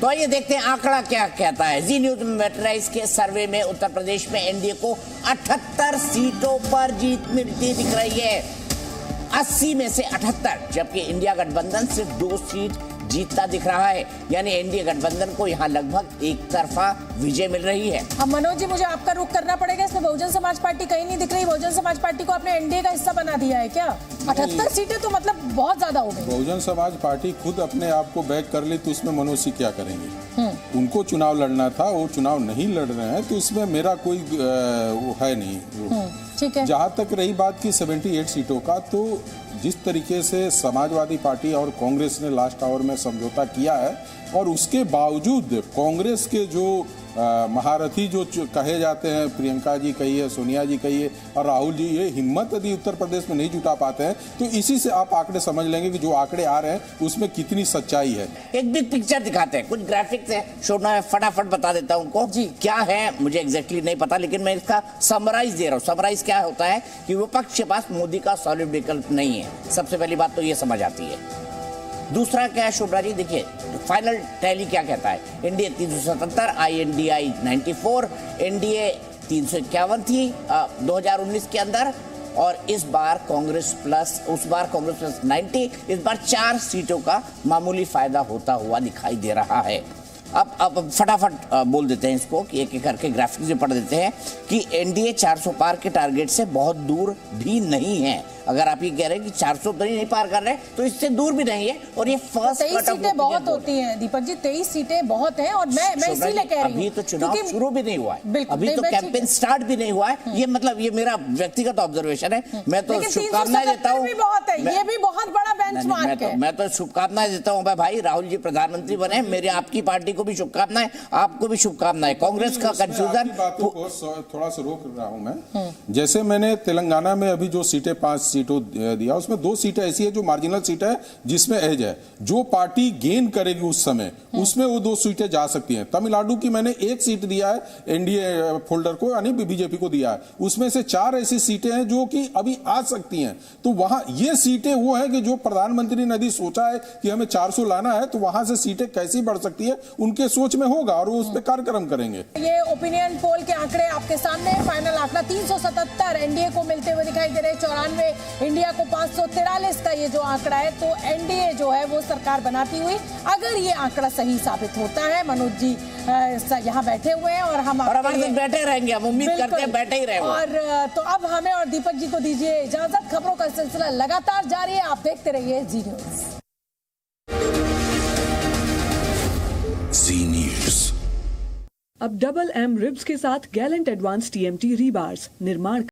तो आइए देखते हैं आंकड़ा क्या कहता है। जी न्यूज मेट्राइज के सर्वे में उत्तर प्रदेश में एनडीए को 78 सीटों पर जीत मिलती दिख रही है, 80 में से 78, जबकि इंडिया गठबंधन सिर्फ 2 सीट जीतता दिख रहा है। यानी एनडीए गठबंधन को यहाँ लगभग एक तरफा विजय मिल रही है। अब मनोज जी, मुझे आपका रुख करना पड़ेगा, इसमें बहुजन समाज पार्टी कहीं नहीं दिख रही। बहुजन समाज पार्टी को आपने एनडीए का हिस्सा बना दिया है क्या? 78 सीटें तो मतलब बहुत ज्यादा हो गई। बहुजन समाज पार्टी खुद अपने आप को बैक कर ली तो उसमें मनोज सिंह क्या करेंगे? उनको चुनाव लड़ना था, वो चुनाव नहीं लड़ रहे हैं, तो इसमें मेरा कोई वो है नहीं। ठीक है। जहां तक रही बात की 78 सीटों का, तो जिस तरीके से समाजवादी पार्टी और कांग्रेस ने लास्ट आवर में समझौता किया है, और उसके बावजूद कांग्रेस के जो महारथी जो कहे जाते हैं, प्रियंका जी कहिए, सोनिया जी कहिए और राहुल जी, ये हिम्मत यदि उत्तर प्रदेश में नहीं जुटा पाते हैं, तो इसी से आप आंकड़े समझ लेंगे कि जो आंकड़े आ रहे हैं उसमें कितनी सच्चाई है। एक बिग पिक्चर दिखाते हैं, कुछ ग्राफिक्स है, शोना मैं फटाफट बता देता हूं उनको जी क्या है, मुझे एग्जैक्टली नहीं पता, लेकिन मैं इसका समराइज दे रहा हूं। समराइज क्या होता है कि विपक्ष के पास मोदी का सॉलिड विकल्प नहीं है, सबसे पहली बात तो ये समझ आती है। दूसरा क्या है शोभा जी, देखिए फाइनल टैली क्या कहता है। एनडीए 377, INDI 94, एनडीए 351 थी 2019 के अंदर, और इस बार कांग्रेस प्लस 90, इस बार 4 सीटों का मामूली फायदा होता हुआ दिखाई दे रहा है। अब फटाफट बोल देते हैं इसको कि एक एक करके ग्राफिक्स में पढ़ देते हैं कि एनडीए 400 पार के टारगेट से बहुत दूर भी नहीं है। अगर आप ये कह रहे हैं कि 400 तो नहीं पार कर रहे, तो इससे दूर भी नहीं है। और ये फर्स्ट 23 सीटें बहुत होती हैं दीपक जी, 23 सीटें बहुत हैं। और मैं इसीलिए कह रही हूं, अभी तो चुनाव शुरू भी नहीं हुआ है, अभी तो कैंपेन स्टार्ट भी नहीं हुआ है। ये मतलब ये मेरा व्यक्तिगत ऑब्जर्वेशन है। मैं तो शुभकामनाएं देता हूँ, ये भी बहुत बड़ा बेंचमार्क है। मैं तो शुभकामनाएं देता हूँ भाई, राहुल जी प्रधानमंत्री बने, मेरे आपकी पार्टी को भी शुभकामनाएं, आपको भी शुभकामनाएं। कांग्रेस का कंफ्यूजन थोड़ा सा रोक रहा हूं मैं। जैसे मैंने तेलंगाना में अभी जो सीटें 5 सीटों दिया, उसमें 2 सीटें ऐसी है जो मार्जिनल सीट है, जिसमें एज है। जो पार्टी गेन करेगी उस समय उसमें वो 2 सीटें जा सकती हैं। तमिलनाडु की मैंने 1 सीट दिया है एनडीए फोल्डर को, यानी बीजेपी को दिया है। उसमें से 4 ऐसी सीटें हैं जो कि अभी आ सकती हैं। तो वहां ये सीटें वो है कि जो प्रधानमंत्री ने यदि सोचा है कि हमें 400 लाना है, तो वहां से सीटें कैसी बढ़ सकती है उनके सोच में होगा, और वो उस पर कार्यक्रम करेंगे। ये ओपिनियन पोल के आंकड़े आपके सामने। फाइनल आंकड़ा 377 एनडीए को मिलते हुए दिखाई दे रहे, 94 इंडिया को 543 का ये जो आंकड़ा है। तो एनडीए जो है वो सरकार बनाती हुई, अगर ये आंकड़ा सही साबित होता है, मनोज जी यहाँ बैठे हुए हैं और हम हमारे साथ बैठे रहेंगे, हम उम्मीद करते हैं बैठे ही रहेंगे। और तो अब हमें और दीपक जी को दीजिए इजाजत। खबरों का सिलसिला लगातार जारी है, आप देखते रहिए जी न्यूज। जी न्यूज। अब डबल M रिब्स के साथ गैलेंट एडवांस TMT रीबार्स निर्माण